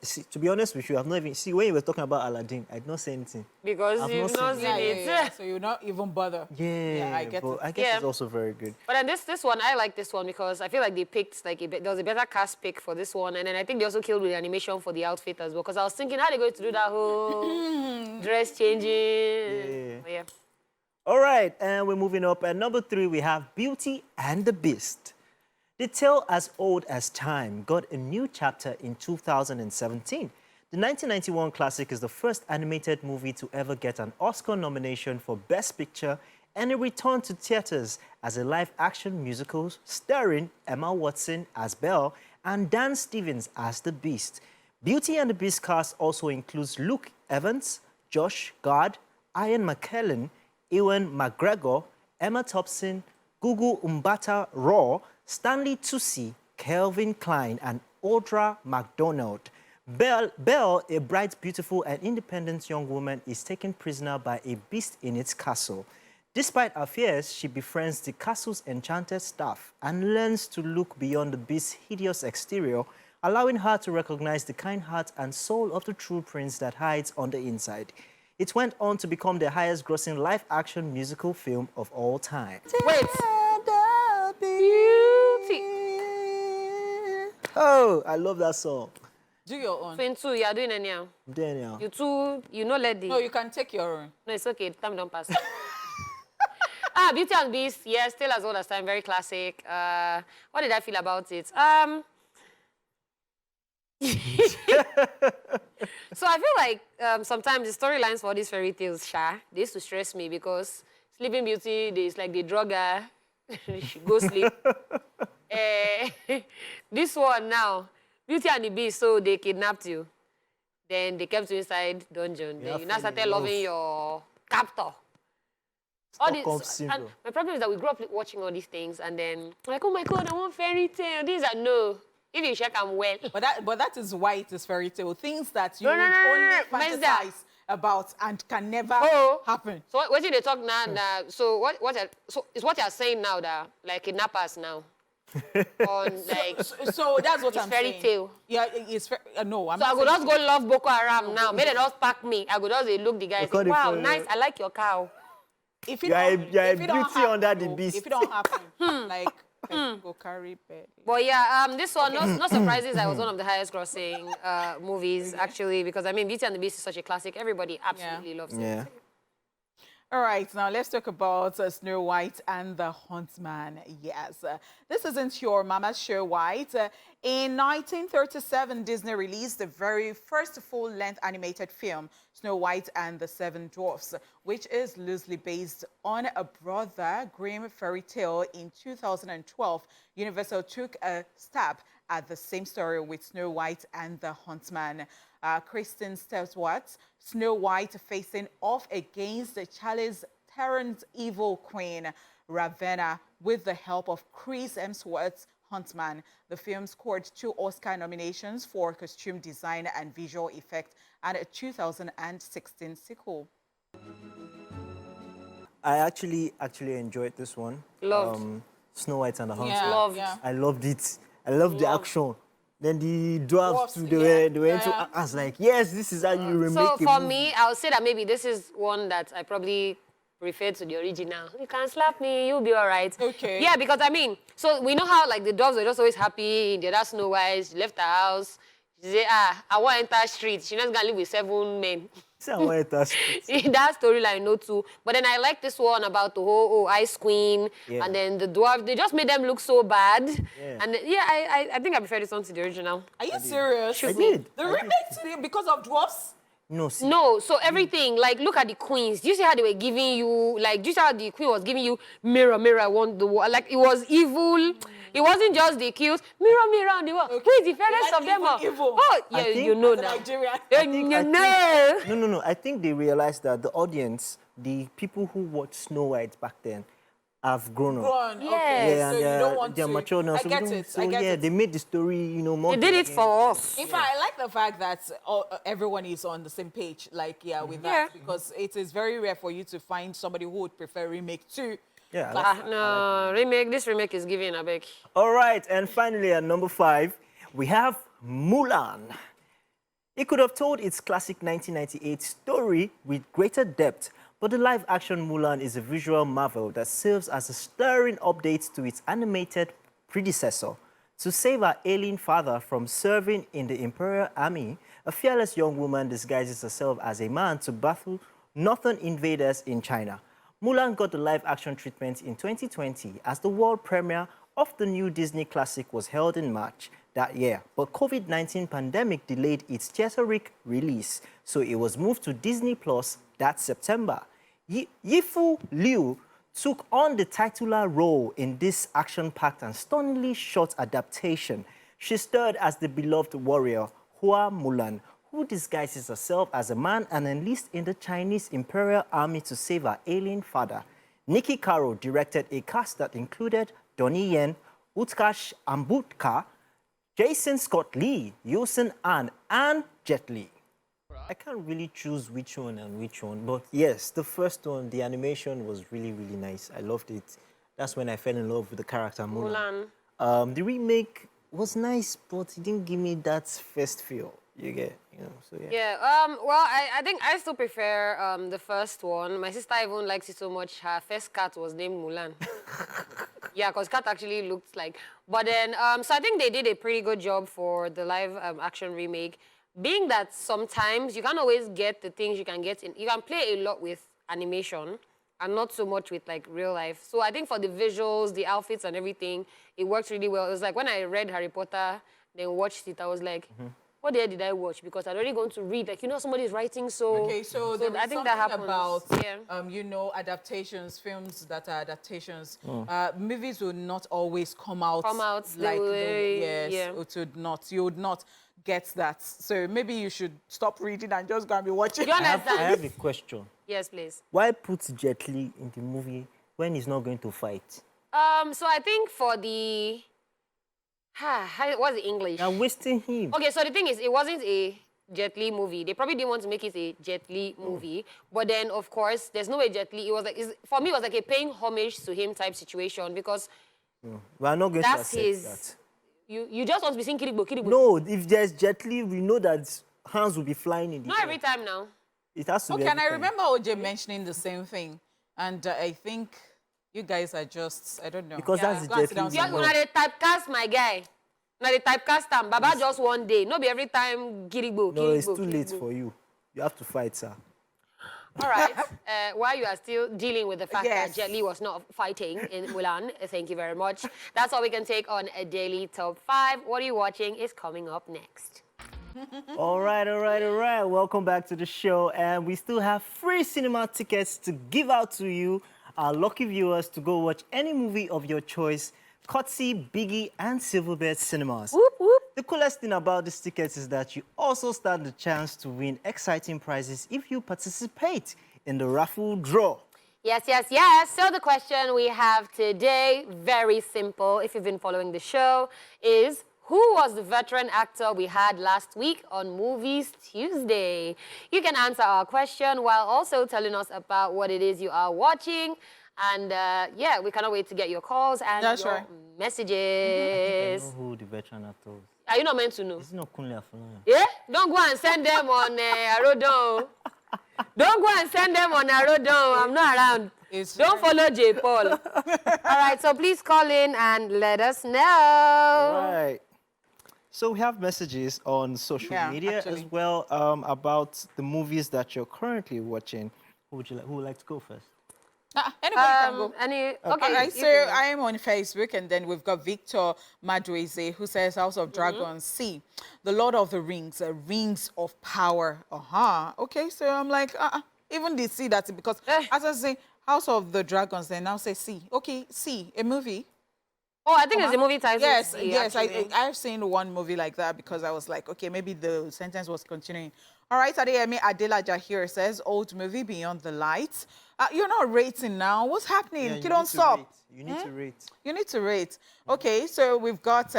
see, to be honest with you, I've not even... See, when you were talking about Aladdin, I did not say anything. Because you've not seen it. So you're not even bother. Yeah, I get it. I guess it's also very good. But then this one, I like this one because I feel like they picked, like, there was a better cast pick for this one. And then I think they also killed with the animation for the outfit as well. Because I was thinking, how are they going to do that whole dress changing? Yeah. All right, and we're moving up. At number 3, we have Beauty and the Beast. The tale as old as time got a new chapter in 2017. The 1991 classic is the first animated movie to ever get an Oscar nomination for Best Picture and a return to theaters as a live-action musical starring Emma Watson as Belle and Dan Stevens as the Beast. Beauty and the Beast cast also includes Luke Evans, Josh Gad, Ian McKellen, Ewan McGregor, Emma Thompson, Gugu Mbatha-Raw, Stanley Tucci, Kelvin Kline, and Audra McDonald. Belle, a bright, beautiful, and independent young woman, is taken prisoner by a beast in its castle. Despite her fears, she befriends the castle's enchanted staff and learns to look beyond the beast's hideous exterior, allowing her to recognize the kind heart and soul of the true prince that hides on the inside. It went on to become the highest-grossing live-action musical film of all time. Wait. Beauty. Oh, I love that song. Do your own. 22, you are doing it now. Daniel. You two, you know, let the... No, you can take your own. No, it's okay. Time don't pass. Beauty and Beast, yeah, still as old as time, very classic. What did I feel about it? So I feel like sometimes the storylines for these fairy tales, they used to stress me because Sleeping Beauty, it's like they drug her, she go sleep. This one now, Beauty and the Beast, so they kidnapped you. Then they kept you inside dungeon. Then you now started loving your captor. All this, and my problem is that we grew up watching all these things and then like, oh my God, I want fairy tale. These are no. If you check, I'm well. But that is why it is fairy tale. Things that you would only fantasize about and can never happen. So what did they talk now? So what is what you're saying now that like kidnappers now? on like. So that's what I'm fairy saying. tale. Yeah, it's no. I'm So I not could saying just go love Boko Haram now. May they just pack me. I could just look the guy and say, Because wow, if, nice, I like your cow. if You are a if it don't beauty under the happen, beast. if it don't happen, like person go carry bed. But yeah, this one, not surprising that it was one of the highest grossing movies, actually, because I mean, Beauty and the Beast is such a classic. Everybody absolutely loves it. Yeah. All right, now let's talk about Snow White and the Huntsman. Yes, this isn't your mama's Snow White. In 1937, Disney released the very first full-length animated film, Snow White and the Seven Dwarfs, which is loosely based on a Brother Grimm fairy tale. In 2012, Universal took a stab at the same story with Snow White and the Huntsman. Kristen Stewart, Snow White facing off against the Charlize Theron's evil queen, Ravenna, with the help of Chris Hemsworth's Huntsman. The film scored 2 Oscar nominations for costume design and visual effects and a 2016 sequel. I actually enjoyed this one. Loved. Snow White and the Huntsman. Yeah, Loved. yeah. I loved it. I loved the Loved. action. Then the dwarfs, Dwarfs, they were into. yeah. I was like, yes, this is how you remake So a for movie. me, I would say that maybe this is one that I probably refer to the original. You can slap me, you'll be all right. Okay. Yeah, because I mean, so we know how like the dogs were just always happy. The other Snow White, she left her house. She said, I want to enter street. She not gonna live with 7 men. See, I wanted that. That storyline, no too. But then I like this one about the whole Ice Queen Yeah. and then the dwarf. They just made them look so bad. Yeah. And then, yeah, I think I prefer this one to the original. Are you serious? I did. The remake today because of dwarfs? No, see, No, so everything, like, look at the queens. Do you see how they were giving you, like, do you see how the queen was giving you, mirror, mirror, I want the world? Like, it was evil. It wasn't just the cute, mirror, mirror on the wall. Who is the fairest Like of them all? evil. Oh, I yeah, think- you know The now. Nigerian. No. No. I think they realized that the audience, the people who watched Snow White back then, have grown up. Run. Yes. Okay, Yeah, so and you don't want they're to. mature now. I so we get don't- it. So I get yeah, it. they made the story, more. They did it for us. In fact, I like the fact that everyone is on the same page, like, with that, Yeah. because it is very rare for you to find somebody who would prefer remake to. Yeah. classic. No, this remake is giving a big. All right, and finally at number 5, we have Mulan. It could have told its classic 1998 story with greater depth, but the live-action Mulan is a visual marvel that serves as a stirring update to its animated predecessor. To save her ailing father from serving in the Imperial Army, a fearless young woman disguises herself as a man to battle northern invaders in China. Mulan got the live-action treatment in 2020 as the world premiere of the new Disney classic was held in March that year, but COVID-19 pandemic delayed its theatrical release, so it was moved to Disney Plus that September. Yifu Liu took on the titular role in this action-packed and stunningly short adaptation. She starred as the beloved warrior Hua Mulan, who disguises herself as a man and enlists in the Chinese Imperial Army to save her ailing father. Nikki Caro directed a cast that included Donnie Yen, Utkarsh Ambudkar, Jason Scott Lee, Yosin An, and Jet Li. I can't really choose which one and which one, but yes, the first one, the animation was really, really nice. I loved it. That's when I fell in love with the character Mulan. The remake was nice, but it didn't give me that first feel. You get, so yeah. Yeah, well, I think I still prefer the first one. My sister even likes it so much. Her first cat was named Mulan. Yeah, because cat actually looked like. But then, so I think they did a pretty good job for the live action remake. Being that sometimes you can't always get the things you can get in. You can play a lot with animation and not so much with like real life. So I think for the visuals, the outfits and everything, it works really well. It was like when I read Harry Potter, then watched it, I was like, what the hell did I watch? Because I'd already gone to read, like, somebody's writing, so... Okay, so there I is think that something happens. about, Yeah. adaptations, films that are adaptations. Movies will not always come out the like way- yes, yeah. it would not. You would not get that. So maybe you should stop reading and just go and be watching. You I understand? have a question. Yes, please. Why put Jet Li in the movie when he's not going to fight? So I think for the... what's the English? You're wasting him. Okay, so the thing is, it wasn't a Jet Li movie. They probably didn't want to make it a Jet Li movie. But then, of course, there's no way Jet Li... It was like, for me, it was like a paying homage to him type situation because No. We are not going That's to accept his. that. You just want to be saying Kirigbo, Kirigbo. No, if there's Jet Li, we know that hands will be flying in the Not air. every time now. It has to be Okay, and I every time. remember OJ mentioning the same thing. And I think you guys are just, I don't know. Because that's the Go and Jet sit down Li we somewhere. know. Una dey typecast, my guy. Una dey typecast am. Baba just one day. No be every time Kirigbo, No, it's Kirigbo, too late Kirigbo. for you. You have to fight, sir. All right. While you are still dealing with the fact Yes. that Jet Li was not fighting in Mulan, thank you very much. That's all we can take on a daily top 5. What are you watching is coming up next. All right. Welcome back to the show. And we still have free cinema tickets to give out to you, our lucky viewers, to go watch any movie of your choice, courtesy Biggie and Silverbird Cinemas. Whoop, whoop. The coolest thing about these tickets is that you also stand the chance to win exciting prizes if you participate in the raffle draw. Yes. So the question we have today, very simple, if you've been following the show, is who was the veteran actor we had last week on Movies Tuesday? You can answer our question while also telling us about what it is you are watching. And yeah, we cannot wait to get your calls and That's your right. messages. I know who the veteran actor is. Are you not meant to know? It's not Kunle Afolayan. Yeah? Don't go and send them on Arodon. Don't go and send them on Arodon. I'm not around. Don't follow J. Paul. All right, so please call in and let us know. Right. So we have messages on social media actually. as well about the movies that you're currently watching. Who would like to go first? Anybody can go. Okay, All right, you so can go. I am on Facebook, and then we've got Victor Madweze, who says House of Dragons, C, The Lord of the Rings, Rings of Power. Okay, so I'm like, even the C, that's it, because as I say, House of the Dragons, they now say C. Okay, C, a movie. Oh, I think it's a movie title. Yes, C, yes, actually. I've seen one movie like that because I was like, okay, maybe the sentence was continuing. All right, Adeyemi Adela Jahir says, old movie Beyond the Lights. You're not rating now. What's happening? you don't stop. You need to rate. You need to rate. Okay, so we've got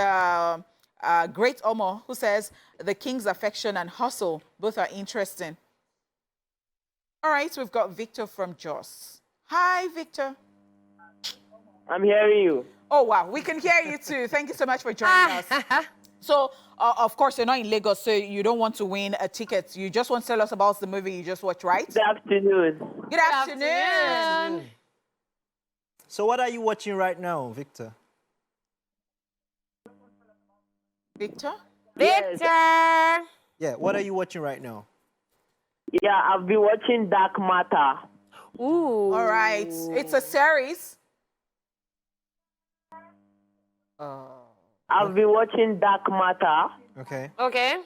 Great Omo, who says, The King's Affection and Hustle. Both are interesting. All right, we've got Victor from Jos. Hi, Victor. I'm hearing you. Oh, wow. We can hear you too. Thank you so much for joining us. So, of course, you're not in Lagos, so you don't want to win a ticket. You just want to tell us about the movie you just watched, right? Good afternoon. Good afternoon. So what are you watching right now, Victor? Victor? Victor! Yeah, what are you watching right now? Yeah, I've been watching Dark Matter. Ooh. All right. It's a series. I've been watching Dark Matter. Okay. Okay.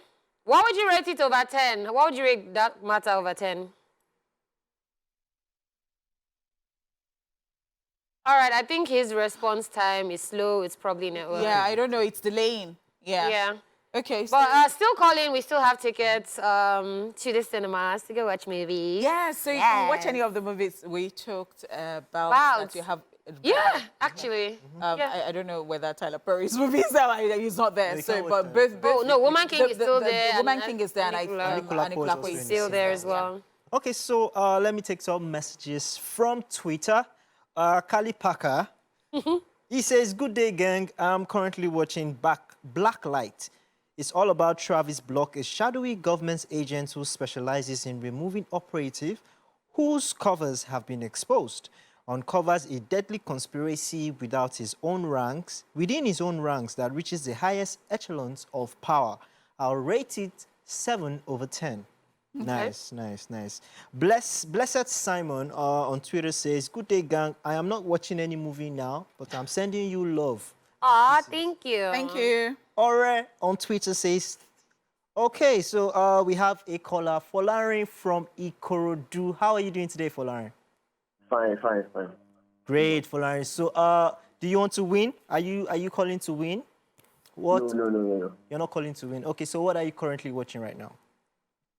What would you rate it over 10? What would you rate that matter over 10? All right, I think his response time is slow. It's probably network. Yeah, I don't know. It's delaying. Yeah. Yeah. Okay. So, But still calling, we still have tickets to the cinemas to go watch movies. yeah, so you can watch any of the movies we talked about that you have. Yeah, actually. I don't know whether Tyler Perry's movies he's not there. you So, can't but watch both. Oh, no, Woman King is still there. The Woman and King is there, and Nicola Nicola Poe is Nicola Poe also in still the there cinema. as well. Okay, so let me take some messages from Twitter. Kali Parker, he says, good day, gang. I'm currently watching Blacklight. It's all about Travis Block, a shadowy government agent who specializes in removing operatives whose covers have been exposed. Uncovers a deadly conspiracy within his own ranks that reaches the highest echelons of power. I'll rate it 7/10. Nice. Blessed Simon on Twitter says, good day, gang. I am not watching any movie now, but I'm sending you love. Aw, thank you. Thank you. Ore on Twitter says, okay, so we have a caller, Folarin from Ikorodu. How are you doing today, Folarin? Fine. Great, Folarin. So do you want to win? Are you calling to win? What? No. You're not calling to win. Okay, so what are you currently watching right now?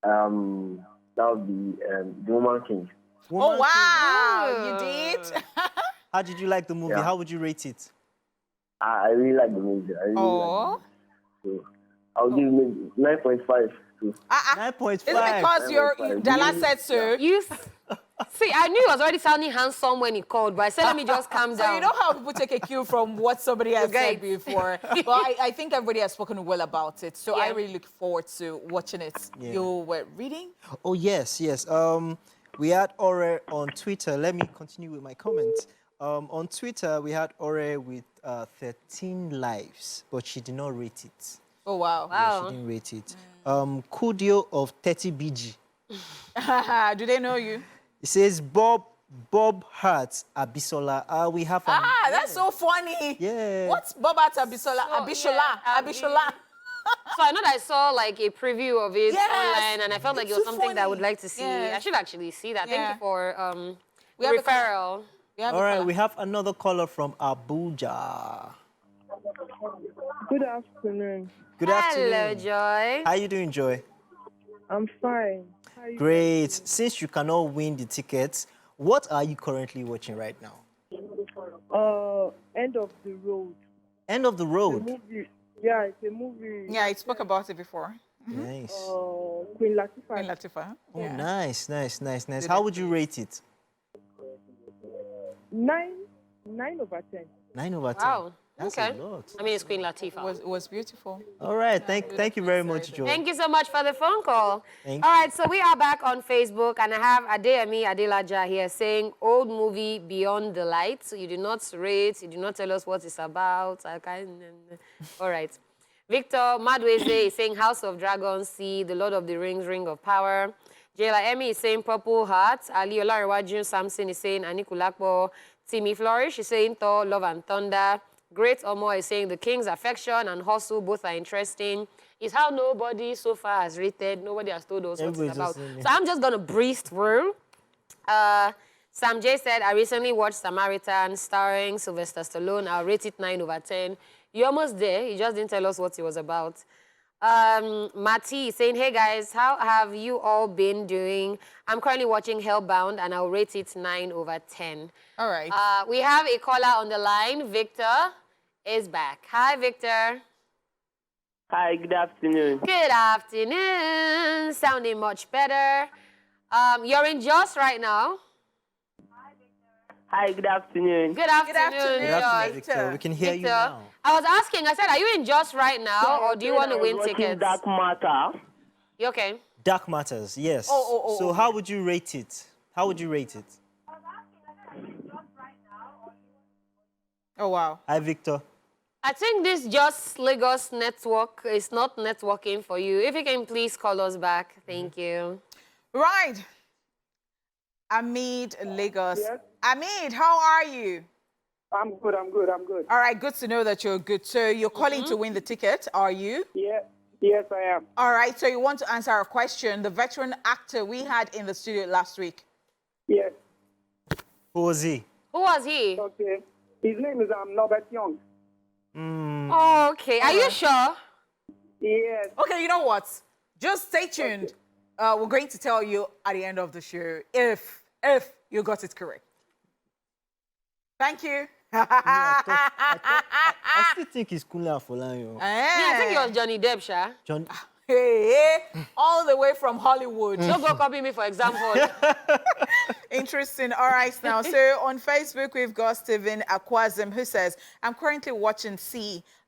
That would be The Woman King. Woman Oh, wow. King. You did? How did you like the movie? Yeah. How would you rate it? I really like the movie. I really like it. So I'll give it 9.5. 9.5. Is it because Dala said so? You See, I knew he was already sounding handsome when he called, but I said, let me just calm down. So you know how people take a cue from what somebody has Okay. said before. But I think everybody has spoken well about it. So I Yeah. really look forward to watching it. Yeah. You were reading? Oh, yes. We had Ore on Twitter. Let me continue with my comments. On Twitter, we had Ore with 13 lives, but she did not rate it. Oh, wow. Yeah, she didn't rate it. Kudio of 30 BG. Do they know you? It says Bob Hart Abisola. We have That's so funny. Yeah. What's Bobat Abisola? So, Abishola. yeah, Abishola. So I know that I saw like a preview of it Yes, online, and I felt like it was it's so something that I would funny. like to see. Yes. I should actually see that. Yeah. Thank you for We the have a referral. Yeah, All right, we have another caller from Abuja. Good afternoon. Good Hello, afternoon. Joy. How you doing, Joy? I'm fine. How you Great. Since you cannot win the tickets, what are you currently watching right now? End of the road. End of the The Road. movie. Yeah, it's a movie. Yeah, I spoke about it before. Nice. Queen Latifah. Queen Latifah. Oh, Yeah. nice. How would you rate it? 9 over 10. 9 over 10. Wow. That's Okay. a lot. I mean, it's Queen Latifah. It was beautiful. All right, thank you very much, Joy. Thank you so much for the phone call. Thank All right, so we are back on Facebook, and I have Adeyemi Adelaja here saying, old movie Beyond the Light. So you do not rate, you do not tell us what it's about. All right. Victor Madweze is saying House of Dragons, See, The Lord of the Rings, Ring of Power. Jayla Emmy is saying Purple Heart. Ali Olariwaju Samson is saying Anikulakpo. Timmy Flourish is saying Thor, Love and Thunder. Great Omo is saying The King's Affection and Hustle, both are interesting. It's how nobody so far has rated. Nobody has told us what it's Everybody's about. just saying it. So I'm just going to breeze through. Sam J said, I recently watched Samaritan starring Sylvester Stallone. I'll rate it 9 over 10. You're almost there. You just didn't tell us what it was about. Mati is saying, hey guys, how have you all been doing? I'm currently watching Hellbound and I'll rate it 9 over 10. All right. We have a caller on the line. Victor is back. Hi, Victor. Hi, good afternoon. Good afternoon. Sounding much better. You're in Jos right now. Hi, good afternoon. Good afternoon, afternoon. Good afternoon, Jos. Victor. We can hear you Victor, now. I was asking, I said, are you in Jos right now, or do you want to win tickets? Dark Matter. You okay? Dark Matters, yes. Oh, so how would you rate it? How would you rate it? Oh, wow. Hi, Victor. I think this Just Lagos network is not networking for you. If you can please call us back. Thank you. Right. Amid Lagos. Yes. Amid, how are you? I'm good. All right, good to know that you're good. So you're calling to win the ticket, are you? Yeah. Yes, I am. All right, so you want to answer our question. The veteran actor we had in the studio last week. Yes. Who was he? Who was he? Okay. His name is Norbert Young. Okay. Are you sure? Yes. Okay, you know what? Just stay tuned. We're going to tell you at the end of the show if you got it correct. Thank you. I still think it's Kunle Afolayan. I think it was Johnny Depp, Sha. John. Hey, all the way from Hollywood. Don't go copy me, for example. Interesting. All right, now. So on Facebook, we've got Stephen Akwazim who says, I'm currently watching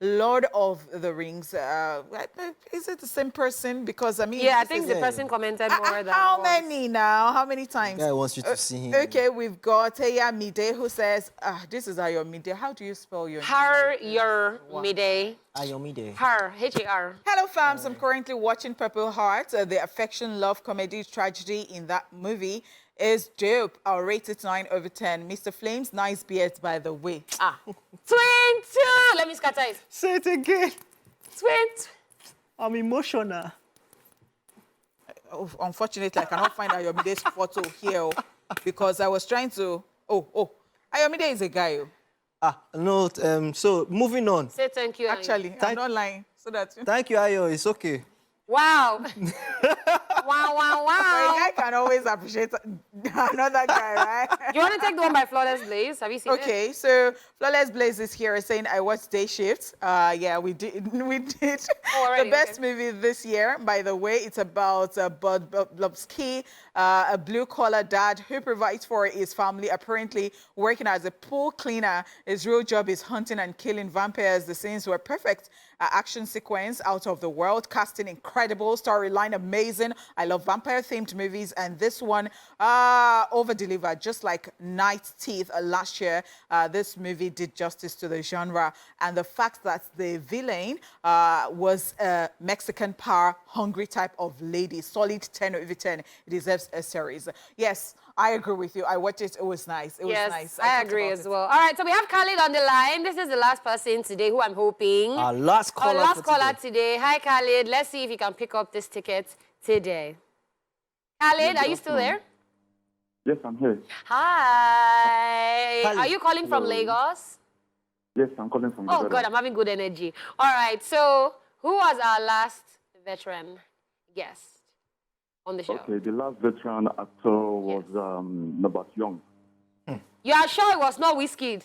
Lord of the Rings. Is it the same person? Because, I mean... Yeah, I this think is- the person commented more than How once. many now? How many times? Guy wants you to see him. Okay, we've got Teya Mide who says, this is Ayo Mide. How do you spell your name? Har your midday. Ayomide. Har, H-A-R. Hello, fams. I'm currently watching Purple Heart. The affection, love, comedy, tragedy in that movie is dope. I'll rate it 9 over 10. Mr. Flames, nice beard, by the way. 22. Let me scatter it. Say it again. 20. I'm emotional. Oh, unfortunately, I cannot find Ayomide's photo here because I was trying to... Ayomide is a guy. No, so moving on. Say thank you. Annie. Actually, I'm not lying. So that... Thank you, Ayo. It's okay. Wow. Wow, wow, A wow. guy can always appreciate another guy, right? Do you want to take the one by Flawless Blaze? Have you seen it? Okay, so Flawless Blaze is here saying, I watched Day Shift. Yeah, we did. already, The best okay. movie this year, by the way. It's about Bud Blobsky a blue-collar dad who provides for his family, apparently working as a pool cleaner. His real job is hunting and killing vampires. The scenes were perfect. Action sequence out of the world, casting incredible, storyline amazing. I love vampire-themed movies, and this one over-delivered, just like Night Teeth last year. This movie did justice to the genre, and the fact that the villain was a Mexican power-hungry type of lady, solid 10 over 10. It deserves a series. Yes, I agree with you. I watched it. It was nice. It was nice. I agree as well. All right, so we have Khalid on the line. This is the last person today who I'm hoping. Our last caller. Today. Hi, Khalid. Let's see if you can pick up this ticket today. Khalid, are you still there? Yes, I'm here. Hi. Khalid. Are you calling from Lagos? Yes, I'm calling from Oh, God, I'm having good energy. All right, so who was our last veteran guest on the show? Okay, the last veteran actor was Norbert Young. You are sure it was not Whiskey?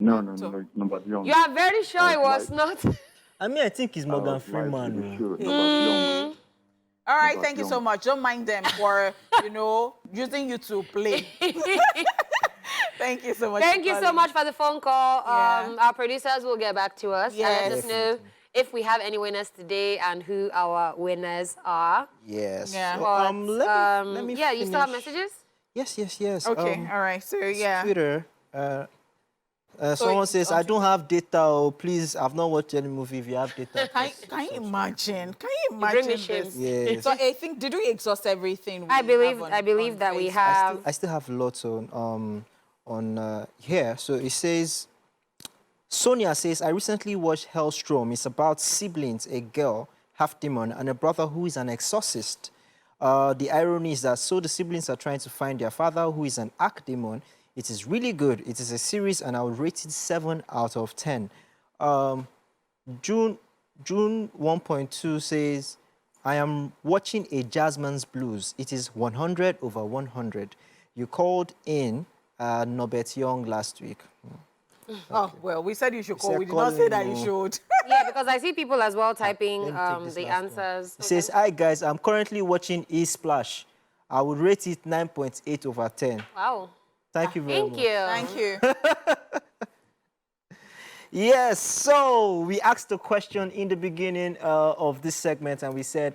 No, it's Norbert Young. You are very sure it was not? I mean, I think it's Morgan Freeman. Sure, Norbert Young. All right, thank you so much. Don't mind them for, using you to play. Thank you so much. Thank you so much for the phone call. Yeah. Our producers will get back to us and let us Yes. know if we have any winners today and who our winners are. Yes. Yeah. So, let me yeah, you still have finish. messages? Yes. Okay, all right. So, yeah. Twitter. Someone says, I don't have data. Oh, please, I've not watched any movie. If you have data. Can you imagine? Can you bring me imagine shame. this? Yes. So I think, did we exhaust everything? I believe that we have. I still have lots on here. So it says, Sonia says, I recently watched Hellstrom. It's about siblings, a girl, half demon, and a brother who is an exorcist. The irony is that the siblings are trying to find their father, who is an archdemon. It is really good. It is a series, and I would rate it 7 out of 10. June 1.2 says, I am watching A Jazzman's Blues. It is 100 over 100. You called in Norbert Young last week. Oh, well, we said you should call. said We did not say that you calling, should. Yeah, because I see people as well typing Let me take this the last one. answers. It says, hi guys, I'm currently watching ESplash. I would rate it 9.8 over 10. Wow. Thank you very Thank much. you. Thank you. Yes, so we asked the question in the beginning of this segment, and we said,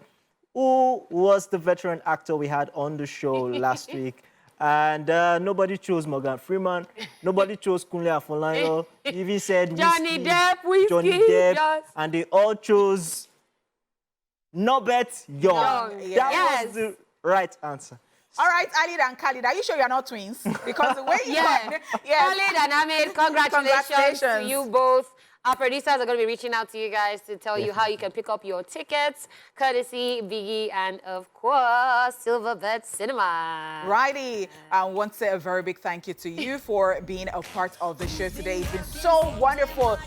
who was the veteran actor we had on the show last week? And nobody chose Morgan Freeman. Nobody chose Kunle Afolayan. Even said Johnny Whiskey, Depp, Whiskey, Johnny Depp, yes. and they all chose Norbert Young. Young, That yes. was the right answer. All right, Alid and Khalid, are you sure you're not twins? Because the way you Yeah. yes. Khalid and Ahmed, congratulations to Congratulations. you both. Our producers are going to be reaching out to you guys to tell you how you can pick up your tickets, courtesy Biggie and, of course, Silverbird Cinema. Righty. I want to say a very big thank you to you for being a part of the show today. It's been so wonderful.